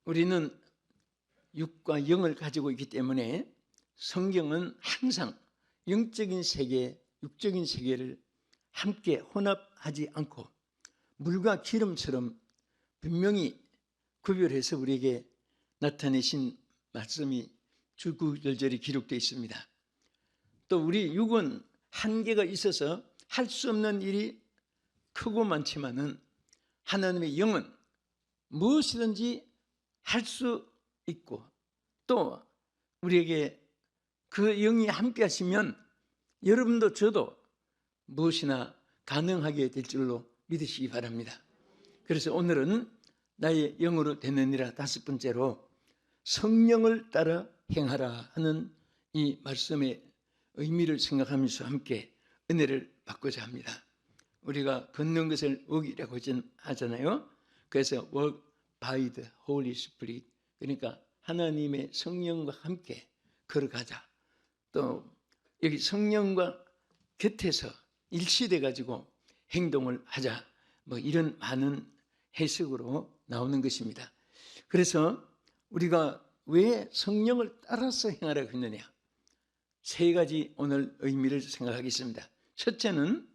우리는 육과 영을 가지고 있기 때문에 성경은 항상 영적인 세계, 육적인 세계를 함께 혼합하지 않고 물과 기름처럼 분명히 구별해서 우리에게 나타내신 말씀이 주구절절히 기록되어 있습니다. 또 우리 육은 한계가 있어서 할 수 없는 일이 크고 많지만은 하나님의 영은 무엇이든지 할 수 있고 또 우리에게 그 영이 함께 하시면 여러분도 저도 무엇이나 가능하게 될 줄로 믿으시기 바랍니다. 그래서 오늘은 나의 영으로 되느니라 5번째로 성령을 따라 행하라 하는 이 말씀의 의미를 생각하면서 함께 은혜를 받고자 합니다. 우리가 걷는 것을 walk이라고 하잖아요. 그래서 walk by the Holy Spirit, 그러니까 하나님의 성령과 함께 걸어가자. 또 여기 성령과 곁에서 일치돼 가지고 행동을 하자, 뭐 이런 많은 해석으로 나오는 것입니다. 그래서 우리가 왜 성령을 따라서 행하라고 했느냐, 3가지 오늘 의미를 생각하겠습니다. 첫째는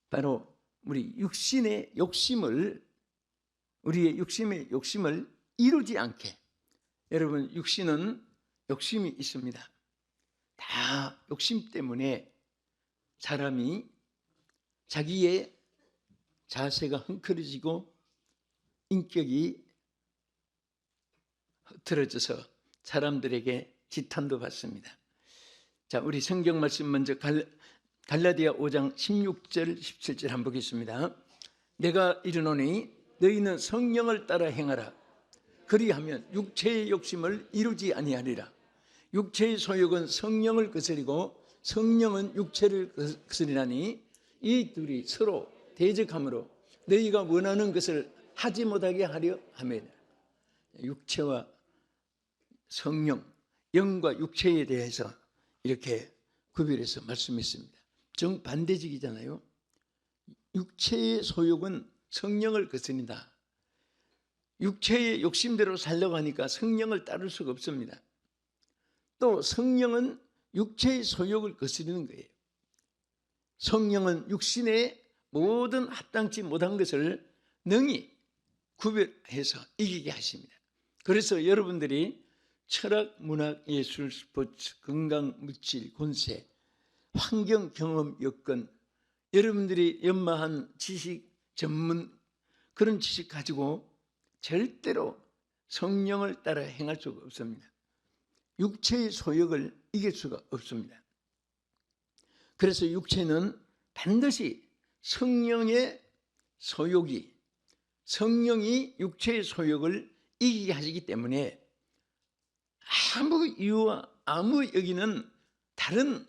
바로 우리의 육신의 욕심을 이루지 않게. 여러분, 육신은 욕심이 있습니다. 다 욕심 때문에 사람이 자기의 자세가 헝클어지고 인격이 흐트러져서 사람들에게 지탄도 받습니다. 자, 우리 성경 말씀 먼저 갈라디아 5장 16절 17절 한번 보겠습니다. 내가 이르노니 너희는 성령을 따라 행하라. 그리하면 육체의 욕심을 이루지 아니하리라. 육체의 소욕은 성령을 거스리고 성령은 육체를 거스리나니 이 둘이 서로 대적하므로 너희가 원하는 것을 하지 못하게 하려 함이라. 육체와 성령, 영과 육체에 대해서 이렇게 구별해서 말씀했습니다. 정반대직이잖아요. 육체의 소욕은 성령을 거스린다. 육체의 욕심대로 살려고 하니까 성령을 따를 수가 없습니다. 또 성령은 육체의 소욕을 거스리는 거예요. 성령은 육신의 모든 합당치 못한 것을 능히 구별해서 이기게 하십니다. 그래서 여러분들이 철학, 문학, 예술, 스포츠, 건강, 물질, 권세, 환경, 경험, 여건, 여러분들이 연마한 지식, 전문, 그런 지식 가지고 절대로 성령을 따라 행할 수가 없습니다. 육체의 소욕을 이길 수가 없습니다. 그래서 육체는 반드시 성령의 소욕이, 성령이 육체의 소욕을 이기게 하시기 때문에 아무 이유와 아무 여기는 다른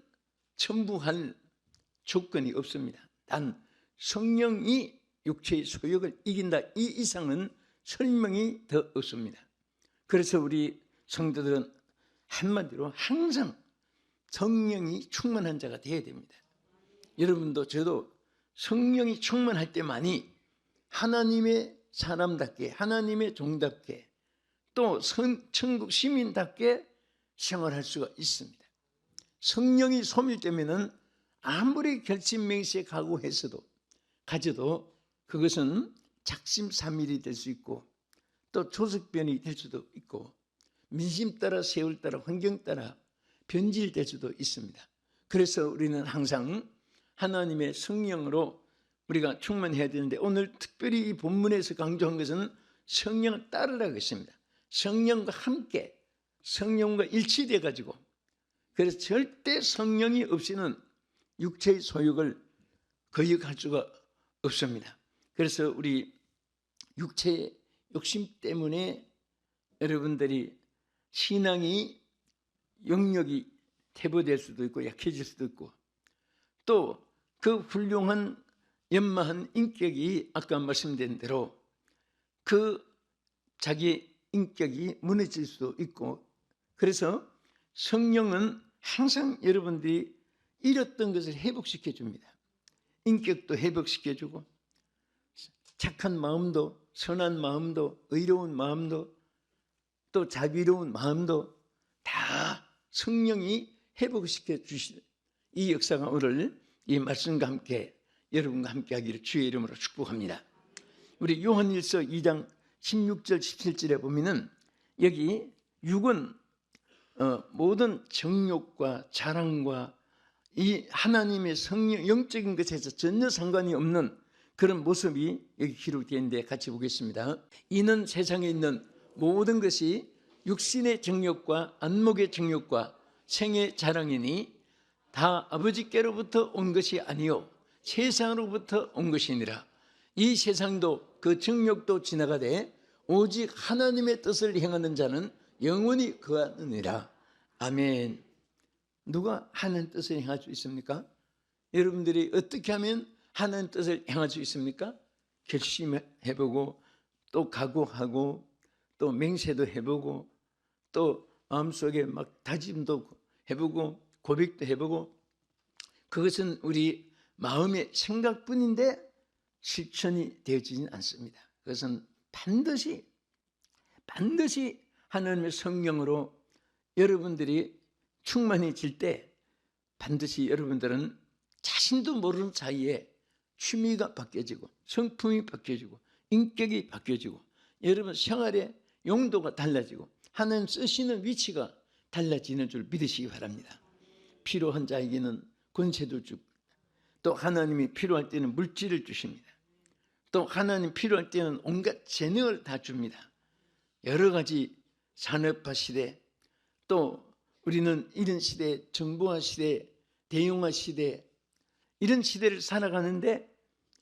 첨부할 조건이 없습니다. 단 성령이 육체의 소욕을 이긴다, 이 이상은 설명이 더 없습니다. 그래서 우리 성도들은 한마디로 항상 성령이 충만한 자가 되어야 됩니다. 여러분도 저도 성령이 충만할 때만이 하나님의 사람답게, 하나님의 종답게, 또 천국 시민답게 생활할 수가 있습니다. 성령이 소멸되면은 아무리 결심맹세에 가져도 그것은 작심삼일이 될 수 있고 또 조석변이 될 수도 있고 민심 따라, 세월 따라, 환경 따라 변질될 수도 있습니다. 그래서 우리는 항상 하나님의 성령으로 우리가 충만해야 되는데, 오늘 특별히 이 본문에서 강조한 것은 성령을 따르라고 했습니다. 성령과 함께, 성령과 일치돼 가지고, 그래서 절대 성령이 없이는 육체의 소욕을 거역할 수가 없습니다. 그래서 우리 육체의 욕심 때문에 여러분들이 신앙이 영역이 퇴보될 수도 있고 약해질 수도 있고, 또 그 훌륭한 연마한 인격이 아까 말씀드린 대로 그 자기 인격이 무너질 수도 있고, 그래서 성령은 항상 여러분들이 잃었던 것을 회복시켜 줍니다. 인격도 회복시켜 주고 착한 마음도, 선한 마음도, 의로운 마음도, 또 자비로운 마음도 다 성령이 회복시켜 주시는 이 역사가 오늘 이 말씀과 함께 여러분과 함께 하기를 주의 이름으로 축복합니다. 우리 요한일서 2장 16절 17절에 보면은 여기 육은 모든 정욕과 자랑과 이 하나님의 성령 영적인 것에서 전혀 상관이 없는 그런 모습이 여기 기록되어 있는데 같이 보겠습니다. 이는 세상에 있는 모든 것이 육신의 정욕과 안목의 정욕과 생의 자랑이니 다 아버지께로부터 온 것이 아니요 세상으로부터 온 것이니라. 이 세상도 그 정욕도 지나가되 오직 하나님의 뜻을 행하는 자는 영원히 거하느니라. 아멘. 누가 하나님 뜻을 행할 수 있습니까? 여러분들이 어떻게 하면 하나님 뜻을 행할 수 있습니까? 결심해보고 또 각오하고 또 맹세도 해보고 또 마음속에 막 다짐도 해보고 고백도 해보고 그것은 우리 마음의 생각뿐인데 실천이 되어지진 않습니다. 그것은 반드시 하나님의 성령으로 여러분들이 충만해질 때 반드시 여러분들은 자신도 모르는 사이에 취미가 바뀌어지고 성품이 바뀌어지고 인격이 바뀌어지고 여러분 생활의 용도가 달라지고 하나님 쓰시는 위치가 달라지는 줄 믿으시기 바랍니다. 필요한 자에게는 권세도 주고 또 하나님이 필요할 때는 물질을 주십니다. 또 하나님 필요할 때는 온갖 재능을 다 줍니다. 여러 가지 산업화 시대 또 우리는 이런 시대 정보화 시대 대용화 시대 이런 시대를 살아가는데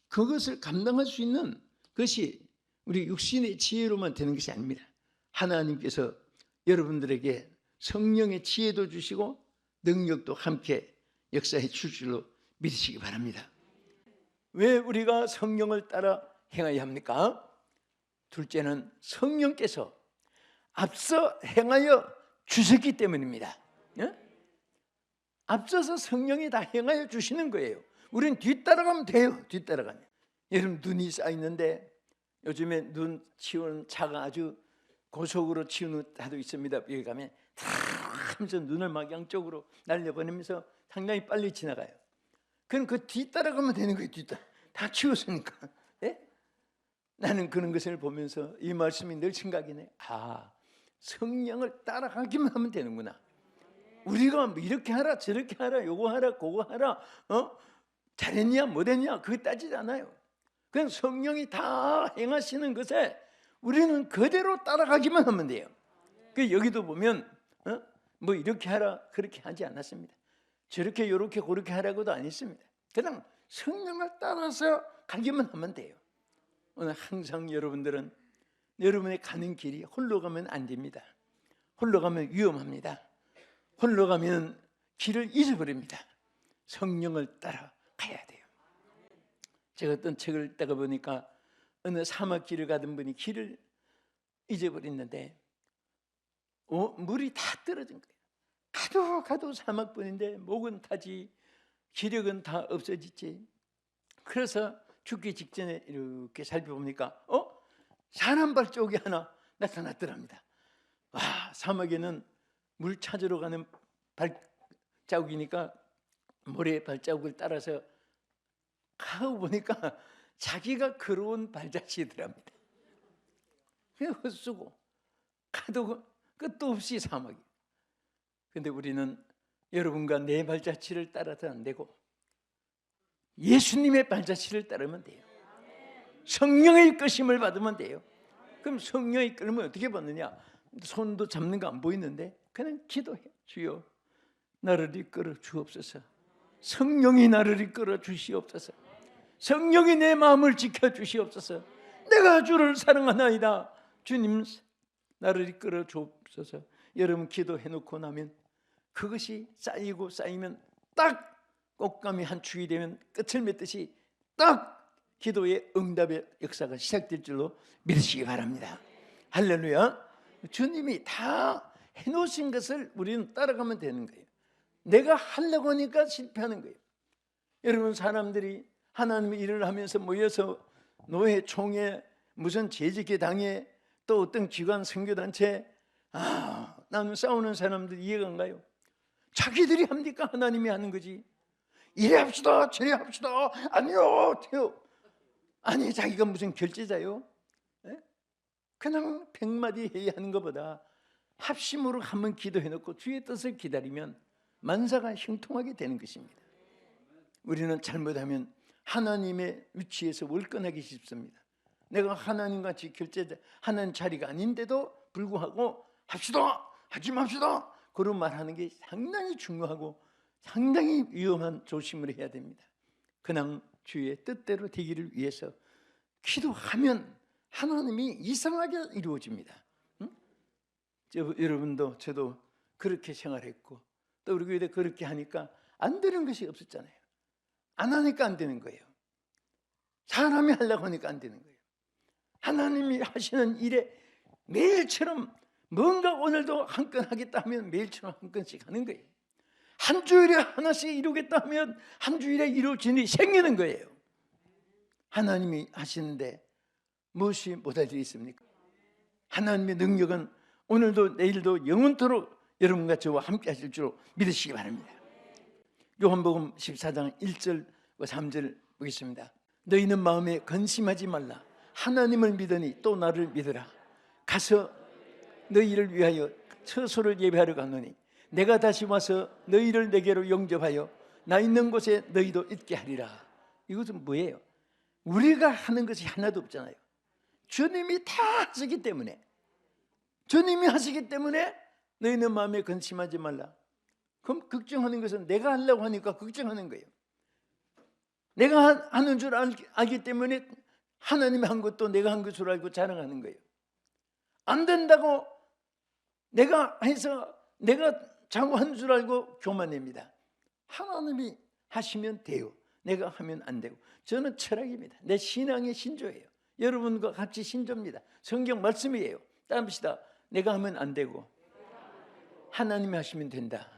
그것을 감당할 수 있는 것이 우리 육신의 지혜로만 되는 것이 아닙니다. 하나님께서 여러분들에게 성령의 지혜도 주시고 능력도 함께 역사해 줄 줄로 믿으시기 바랍니다. 왜 우리가 성령을 따라 행해야 합니까? 둘째는 성령께서 앞서 행하여 주셨기 때문입니다. 앞서서 성령이 다 행하여 주시는 거예요. 우리는 뒤따라가면 돼요. 뒤따라가면. 여러분 눈이 쌓이는데 요즘에 눈 치우는 차가 아주 고속으로 치우는 차도 있습니다. 여기 가면 다 하면서 눈을 막 양쪽으로 날려보내면서 상당히 빨리 지나가요. 그럼 그 뒤따라가면 되는 거예요. 다 치웠으니까. 예? 나는 그런 것을 보면서 이 말씀이 늘 생각이네. 아, 성령을 따라가기만 하면 되는구나. 우리가 뭐 이렇게 하라 저렇게 하라 요거 하라 그거 하라 잘했냐 못했냐 그거 따지지 않아요. 그냥 성령이 다 행하시는 것에 우리는 그대로 따라가기만 하면 돼요. 그 여기도 보면 뭐 이렇게 하라 그렇게 하지 않았습니다. 저렇게 요렇게 그렇게 하라고도 안 했습니다. 그냥 성령을 따라서 가기만 하면 돼요. 오늘 항상 여러분들은 여러분의 가는 길이 홀로 가면 안 됩니다. 홀로 가면 위험합니다. 홀로 가면 길을 잊어버립니다. 성령을 따라 가야 돼요. 제가 어떤 책을 읽다가 보니까 어느 사막길을 가던 분이 길을 잊어버렸는데 물이 다 떨어진 거예요. 가도 사막뿐인데 목은 타지 기력은 다 없어지지. 그래서 죽기 직전에 이렇게 살펴보니까 사람 발자국이 하나 나타났더랍니다. 와, 사막에는 물 찾으러 가는 발자국이니까 모래 발자국을 따라서 가고 보니까 자기가 걸어온 발자취더랍니다. 그냥 헛수고 가도 끝도 없이 사막이. 근데 우리는 여러분과 내 발자취를 따라서 안 되고 예수님의 발자취를 따르면 돼요. 성령의 이끄심을 받으면 돼요. 그럼 성령의 이끌면 어떻게 받느냐? 손도 잡는 거 안 보이는데 그냥 기도해. 주여 나를 이끌어 주옵소서. 성령이 나를 이끌어 주시옵소서. 성령이 내 마음을 지켜 주시옵소서. 내가 주를 사랑하나이다. 주님 나를 이끌어 주옵소서. 여러분 기도해 놓고 나면 그것이 쌓이고 쌓이면 딱 꽃감이 한 축이 되면 끝을 맺듯이 딱 기도의 응답의 역사가 시작될 줄로 믿으시기 바랍니다. 할렐루야. 주님이 다 해놓으신 것을 우리는 따라가면 되는 거예요. 내가 하려고 하니까 실패하는 거예요. 여러분 사람들이 하나님의 일을 하면서 모여서 노회, 총회, 무슨 재직회 당회 또 어떤 기관 선교단체 나는 싸우는 사람들 이해가 안 가요. 자기들이 합니까? 하나님이 하는 거지. 이래 합시다, 저래 합시다. 아니요, 돼요. 아니, 자기가 무슨 결제자요? 예? 그냥 100마디 해야 하는 것보다 합심으로 한번 기도해놓고 주의 뜻을 기다리면 만사가 형통하게 되는 것입니다. 우리는 잘못하면 하나님의 위치에서 월권하기 쉽습니다. 내가 하나님과 같이 결제자, 하나님 자리가 아닌데도 불구하고 합시다, 하지 맙시다, 그런 말하는 게 상당히 중요하고 상당히 위험한 조심을 해야 됩니다. 그냥 주의 뜻대로 되기를 위해서 기도하면 하나님이 이상하게 이루어집니다. 여러분도 저도 그렇게 생활했고 또 우리 교회도 그렇게 하니까 안 되는 것이 없었잖아요. 안 하니까 안 되는 거예요. 사람이 하려고 하니까 안 되는 거예요. 하나님이 하시는 일에 매일처럼 뭔가 오늘도 한 건 하겠다 하면 매일처럼 한 건씩 하는 거예요. 한 주일에 하나씩 이루겠다 하면 한 주일에 이루어지는 일이 생기는 거예요. 하나님이 하시는데 무엇이 못할 일이 있습니까? 하나님의 능력은 오늘도 내일도 영원토록 여러분과 저와 함께 하실 줄 믿으시기 바랍니다. 요한복음 14장 1절과 3절 보겠습니다. 너희는 마음에 근심하지 말라. 하나님을 믿으니 또 나를 믿으라. 가서 너희를 위하여 처소를 예배하러 가노니 내가 다시 와서 너희를 내게로 영접하여 나 있는 곳에 너희도 있게 하리라. 이것은 뭐예요? 우리가 하는 것이 하나도 없잖아요. 주님이 다 하시기 때문에, 주님이 하시기 때문에 너희는 마음에 근심하지 말라. 그럼 걱정하는 것은 내가 하려고 하니까 걱정하는 거예요. 내가 하는 줄 알기 때문에 하나님이 한 것도 내가 한 것으로 알고 자랑하는 거예요. 안 된다고 내가 해서 내가 자고한 줄 알고 교만합니다. 하나님이 하시면 돼요. 내가 하면 안 되고. 저는 철학입니다. 내 신앙의 신조예요. 여러분과 같이 신조입니다. 성경 말씀이에요. 따릅시다. 내가 하면 안 되고 하나님이 하시면 된다.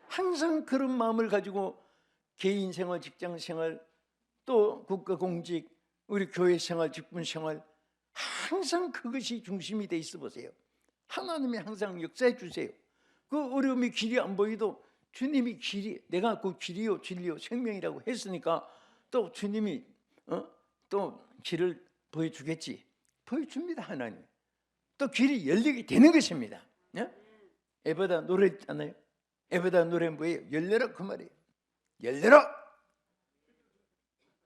항상 그런 마음을 가지고 개인 생활, 직장 생활, 또 국가 공직, 우리 교회 생활, 직분 생활, 항상 그것이 중심이 돼 있어 보세요. 하나님이 항상 역사해 주세요. 그 어려움이 길이 안 보이도 주님이 길이, 내가 그 길이요 진리요 생명이라고 했으니까 또 주님이 또 길을 보여주겠지. 보여줍니다. 하나님. 또 길이 열리게 되는 것입니다. 에베다 노래 있잖아요. 에베다 노래 뭐예요? 열려라 그 말이에요. 열려라.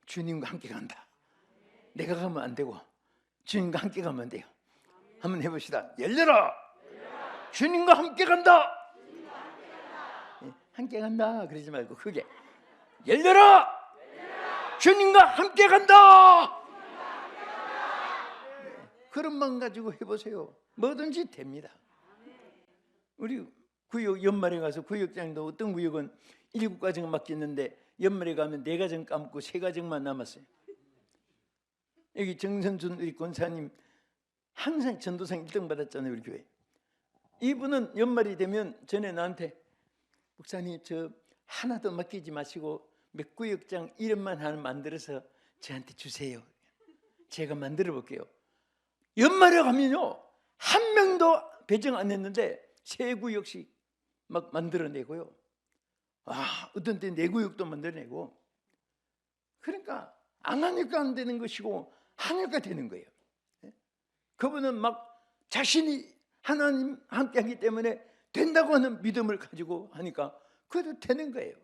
주님과 함께 간다. 내가 가면 안 되고 주님과 함께 가면 돼요. 한번 해봅시다. 열려라. 주님과 함께 간다. 함께 간다 그러지 말고 크게 열려라. 주님과 함께 간다. 그런 마음 가지고 해보세요. 뭐든지 됩니다. 우리 구역 연말에 가서 구역장도 어떤 구역은 7가정 맡겼는데 연말에 가면 4가정 감고 3가정만 남았어요. 여기 정선준 우리 권사님 항상 전도상 1등 받았잖아요. 우리 교회. 이분은 연말이 되면 전에 나한테 목사님 저 하나도 맡기지 마시고 몇 구역장 이름만 하나 만들어서 저한테 주세요. 제가 만들어 볼게요. 연말에 가면요 한 명도 배정 안 했는데 3구역씩 막 만들어내고요. 어떤 때 4구역도 만들어내고. 그러니까 안 하니까 안 되는 것이고 하니까 되는 거예요. 그분은 막 자신이 하나님 함께 하기 때문에 된다고 하는 믿음을 가지고 하니까 그래도 되는 거예요.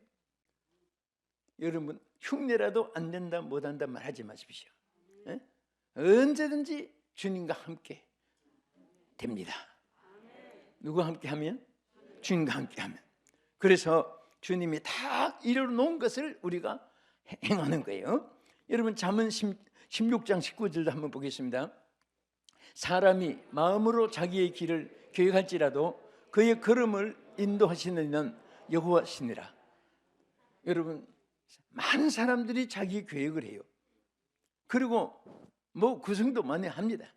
여러분 흉내라도 안 된다 못한다 말하지 마십시오. 언제든지 주님과 함께 됩니다. 누구와 함께 하면? 주님과 함께 하면. 그래서 주님이 다 이루어 놓은 것을 우리가 행하는 거예요. 여러분 잠언 16장 19절도 한번 보겠습니다. 사람이 마음으로 자기의 길을 계획할지라도 그의 걸음을 인도하시는 이는 여호와시니라. 여러분 많은 사람들이 자기 계획을 해요. 그리고 뭐 구성도 많이 합니다.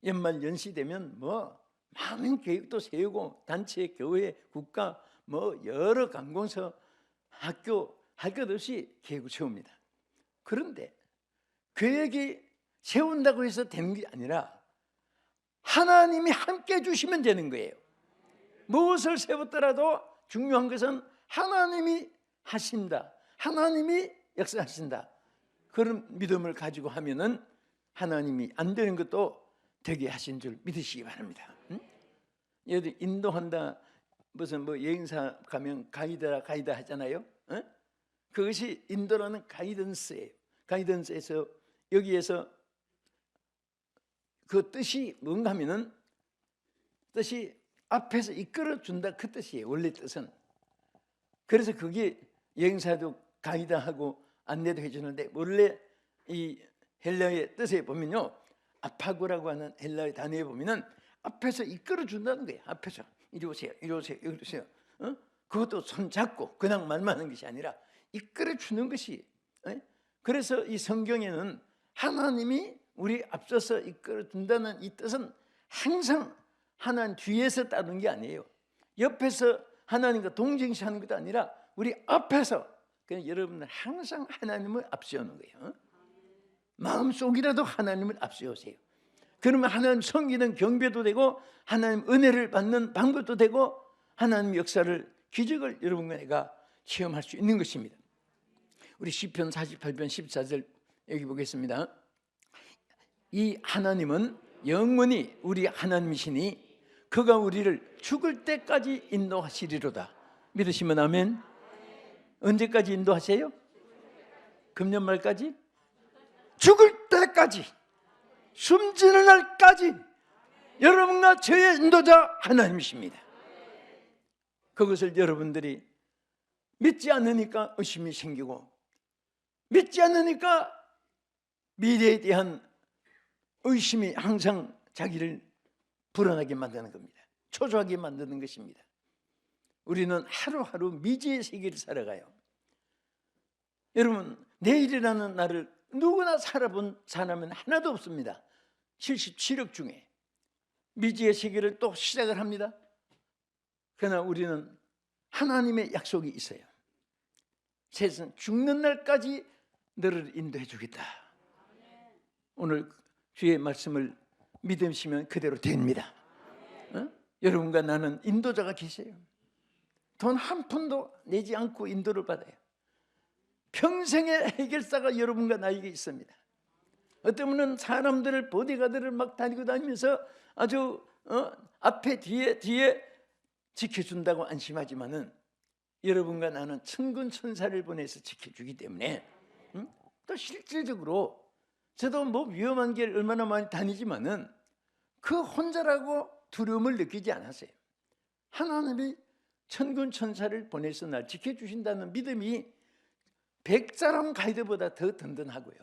연말 연시 되면 뭐 많은 계획도 세우고 단체, 교회, 국가 뭐 여러 관공서, 학교 할 것 없이 계획을 세웁니다. 그런데 계획이 세운다고 해서 되는 게 아니라 하나님이 함께 주시면 되는 거예요. 무엇을 세웠더라도 중요한 것은 하나님이 하신다, 하나님이 역사하신다. 그런 믿음을 가지고 하면은 하나님이 안 되는 것도 되게 하신 줄 믿으시기 바랍니다. 예를 들어 인도한다, 무슨 뭐 여행사 가면 가이드 하잖아요. 그것이 인도라는 가이던스예요. 가이던스에서 여기에서 그 뜻이 뭔가 하면은 뜻이 앞에서 이끌어 준다, 그 뜻이에요. 원래 뜻은. 그래서 그게 여행사도 가이드하고 안내도 해주는데, 원래 이 헬라어의 뜻에 보면요, 아파고라고 하는 헬라어의 단어에 보면은 앞에서 이끌어 준다는 거예요. 앞에서 이리 오세요, 이리 오세요, 이리 오세요. 그것도 손 잡고 그냥 말만 하는 것이 아니라 이끌어 주는 것이. 그래서 이 성경에는 하나님이 우리 앞서서 이끌어 준다는 이 뜻은 항상 하나님 뒤에서 따르는 게 아니에요. 옆에서 하나님과 동정시하는 것도 아니라 우리 앞에서. 그냥 여러분은 항상 하나님을 앞세우는 거예요. 마음속이라도 하나님을 앞세우세요. 그러면 하나님 섬기는 경배도 되고, 하나님 은혜를 받는 방법도 되고, 하나님 역사를, 기적을 여러분과 내가 체험할 수 있는 것입니다. 우리 시편 48편 14절 여기 보겠습니다. 이 하나님은 영원히 우리 하나님이시니 그가 우리를 죽을 때까지 인도하시리로다. 믿으시면 아멘. 언제까지 인도하세요? 금년 말까지? 죽을 때까지, 숨지는 날까지 여러분과 저의 인도자 하나님이십니다. 그것을 여러분들이 믿지 않으니까 의심이 생기고, 믿지 않으니까 미래에 대한 의심이 항상 자기를 불안하게 만드는 겁니다. 초조하게 만드는 것입니다. 우리는 하루하루 미지의 세계를 살아가요. 여러분, 내일이라는 날을 누구나 살아본 사람은 하나도 없습니다. 77억 중에 미지의 세계를 또 시작을 합니다. 그러나 우리는 하나님의 약속이 있어요. 세상 죽는 날까지 너를 인도해 주겠다. 오늘 주의 말씀을 믿으시면 그대로 됩니다. 여러분과 나는 인도자가 계세요. 돈 한 푼도 내지 않고 인도를 받아요. 평생의 해결사가 여러분과 나에게 있습니다. 어떤 분은 사람들을, 보디가드를 막 다니고 다니면서 아주 앞에 뒤에 지켜준다고 안심하지만은 여러분과 나는 천군 천사를 보내서 지켜주기 때문에, 또 실질적으로 저도 뭐 위험한 길 얼마나 많이 다니지만은 그 혼자라고 두려움을 느끼지 않았어요. 하나님이 천군 천사를 보내서 날 지켜주신다는 믿음이 100사람 가이드보다 더 든든하고요.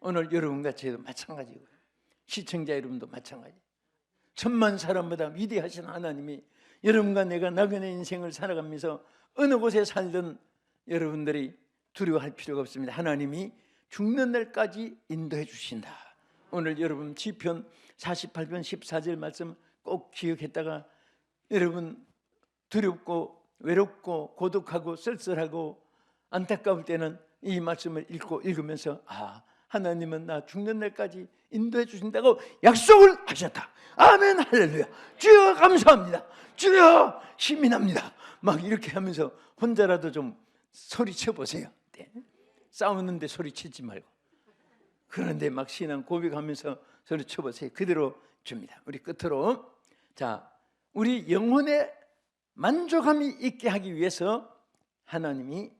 오늘 여러분과 저도 마찬가지고요. 시청자 여러분도 마찬가지. 천만 사람보다 위대하신 하나님이 여러분과 내가 나그네 인생을 살아가면서 어느 곳에 살든 여러분들이 두려워할 필요가 없습니다. 하나님이 죽는 날까지 인도해 주신다. 오늘 여러분 시편 48편 14절 말씀 꼭 기억했다가, 여러분 두렵고 외롭고 고독하고 쓸쓸하고 안타까울 때는 이 말씀을 읽으면서, 하나님은 나 죽는 날까지 인도해 주신다고 약속을 하셨다. 아멘, 할렐루야. 주여 감사합니다. 주여 힘이 납니다. 막 이렇게 하면서 혼자라도 좀 소리쳐 보세요. 네. 싸우는데 소리치지 말고. 그런데 막 신앙 고백하면서 소리쳐 보세요. 그대로 줍니다. 우리 끝으로, 자, 우리 영혼의 만족함이 있게 하기 위해서 하나님이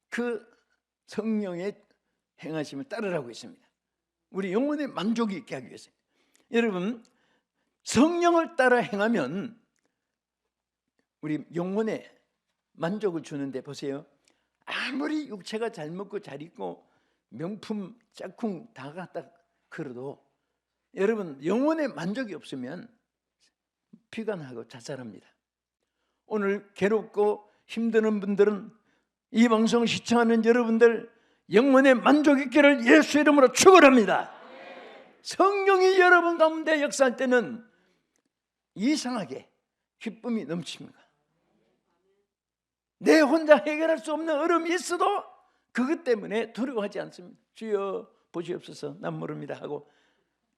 그 성령의 행하심을 따르라고 했습니다. 우리 영혼의 만족이 있게 하기 위해서. 여러분, 성령을 따라 행하면 우리 영혼에 만족을 주는데, 보세요. 아무리 육체가 잘 먹고 잘 입고 명품 짝꿍 다 갖다 그래도 여러분 영혼의 만족이 없으면 피곤하고 자살합니다. 오늘 괴롭고 힘드는 분들은, 이 방송 시청하는 여러분들, 영혼의 만족 있기를 예수 이름으로 축원합니다. 성령이 여러분 가운데 역사할 때는 이상하게 기쁨이 넘칩니다. 내 혼자 해결할 수 없는 어려움이 있어도 그것 때문에 두려워하지 않습니다. 주여 보시옵소서, 난 모릅니다 하고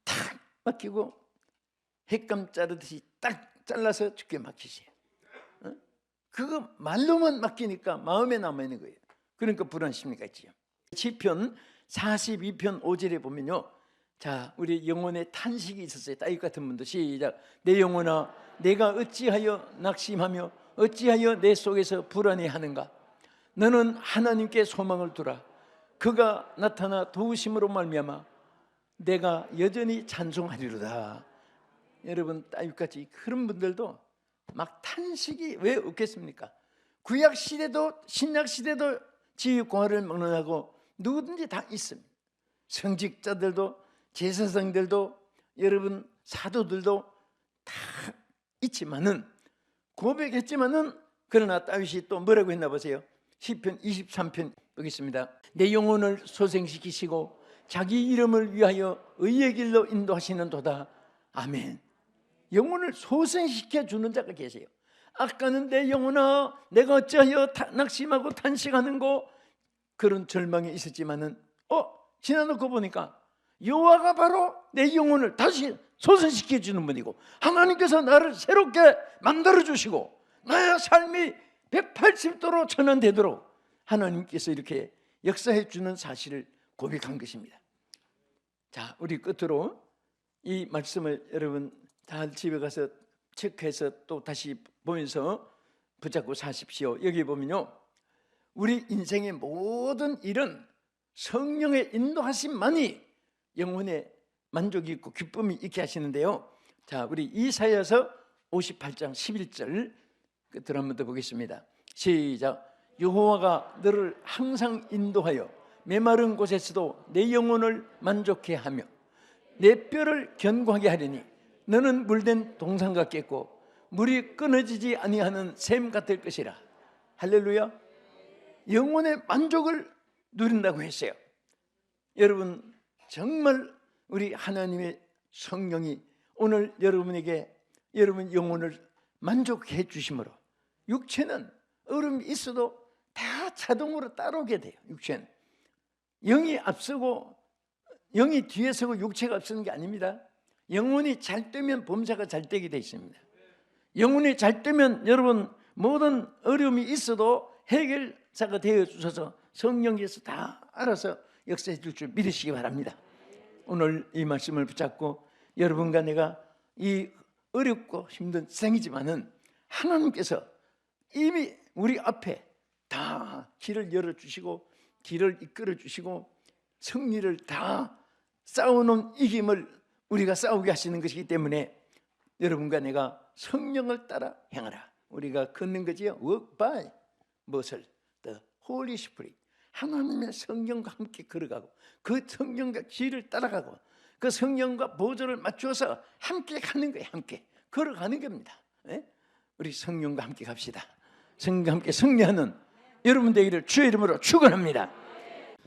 탁 맡기고 횟감 자르듯이 딱 잘라서 죽게 맡기세요. 그거 말로만 맡기니까 마음에 남아있는 거예요. 그러니까 불안심리가 있지요. 시편 42편 5절에 보면요, 자, 우리 영혼의 탄식이 있었어요. 따윗 같은 분도 시작. 내 영혼아, 내가 어찌하여 낙심하며 어찌하여 내 속에서 불안해하는가. 너는 하나님께 소망을 두라. 그가 나타나 도우심으로 말미암아 내가 여전히 찬송하리로다. 여러분, 따윗같이 그런 분들도 막 탄식이 왜 없겠습니까? 구약 시대도 신약 시대도 지육공화를 막론하고 누구든지 다 있습니다. 성직자들도 제사장들도 여러분 사도들도 다 있지만은, 고백했지만은, 그러나 다윗이 또 뭐라고 했나 보세요. 시편 23편 보겠습니다. 내 영혼을 소생시키시고 자기 이름을 위하여 의의 길로 인도하시는 도다. 아멘. 영혼을 소생시켜 주는 자가 계세요. 아까는 내 영혼아, 내가 어찌하여 낙심하고 탄식하는고, 그런 절망이 있었지만은 지나놓고 보니까 여호와가 바로 내 영혼을 다시 소생시켜 주는 분이고, 하나님께서 나를 새롭게 만들어 주시고 나의 삶이 180도로 전환되도록 하나님께서 이렇게 역사해 주는 사실을 고백한 것입니다. 자, 우리 끝으로 이 말씀을 여러분 다 집에 가서 체크해서 또 다시 보면서 붙잡고 사십시오. 여기 보면요, 우리 인생의 모든 일은 성령의 인도하심만이 영혼의 만족이 있고 기쁨이 있게 하시는데요. 자, 우리 이사야서 58장 11절 끝으로 한번 더 보겠습니다. 시작. 여호와가 너를 항상 인도하여 메마른 곳에서도 내 영혼을 만족해 하며 내 뼈를 견고하게 하리니 너는 물된 동산 같겠고 물이 끊어지지 아니하는 샘 같을 것이라. 할렐루야. 영혼의 만족을 누린다고 했어요. 여러분, 정말 우리 하나님의 성령이 오늘 여러분에게 여러분 영혼을 만족해 주심으로, 육체는 얼음이 있어도 다 자동으로 따라오게 돼요. 육체는 영이 앞서고 영이 뒤에 서고 육체가 앞서는 게 아닙니다. 영혼이 잘 되면 범사가 잘 되게 되어 있습니다. 영혼이 잘 되면 여러분 모든 어려움이 있어도 해결사가 되어 주셔서 성령께서 다 알아서 역사해 줄 줄 믿으시기 바랍니다. 오늘 이 말씀을 붙잡고 여러분과 내가 이 어렵고 힘든 생이지만은 하나님께서 이미 우리 앞에 다 길을 열어주시고 길을 이끌어 주시고 승리를 다 싸우는 이김을 우리가 싸우게 하시는 것이기 때문에 여러분과 내가 성령을 따라 행하라. 우리가 걷는 거지요. Walk by 무엇을? The Holy Spirit. 하나님의 성령과 함께 걸어가고 그 성령과 길을 따라가고 그 성령과 보조를 맞추어서 함께 가는 거예요. 함께 걸어가는 겁니다. 네? 우리 성령과 함께 갑시다. 성령과 함께 승리하는 여러분 되기를 주의 이름으로 축원합니다.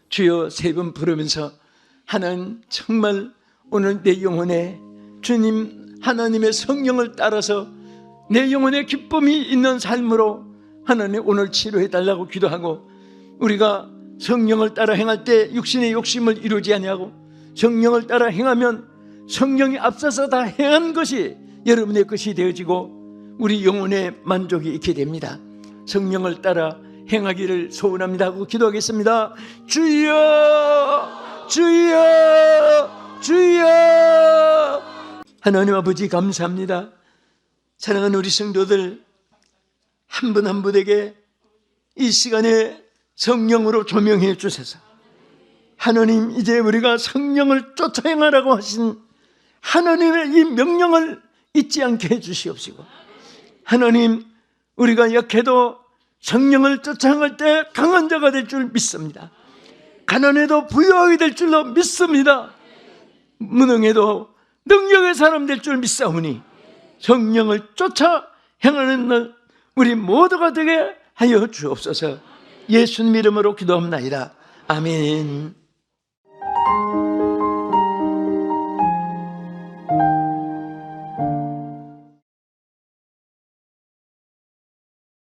주여 세 번 부르면서 하나님 정말 오늘 내 영혼에 주님 하나님의 성령을 따라서 내 영혼에 기쁨이 있는 삶으로 하나님 오늘 치료해 달라고 기도하고, 우리가 성령을 따라 행할 때 육신의 욕심을 이루지 아니하고 성령을 따라 행하면 성령이 앞서서 다 행한 것이 여러분의 것이 되어지고 우리 영혼의 만족이 있게 됩니다. 성령을 따라 행하기를 소원합니다 하고 기도하겠습니다. 주여 주여 주여. 하나님 아버지 감사합니다. 사랑하는 우리 성도들 한 분 한 분에게 이 시간에 성령으로 조명해 주셔서 하나님 이제 우리가 성령을 쫓아 행하라고 하신 하나님의 이 명령을 잊지 않게 해 주시옵시고, 하나님 우리가 약해도 성령을 쫓아 행할 때 강한 자가 될 줄 믿습니다. 가난해도 부유하게 될 줄로 믿습니다. 무능해도 능력의 사람 될 줄 믿사오니 성령을 쫓아 행하는 날 우리 모두가 되게 하여 주옵소서. 예수님 이름으로 기도합나이다. 아멘.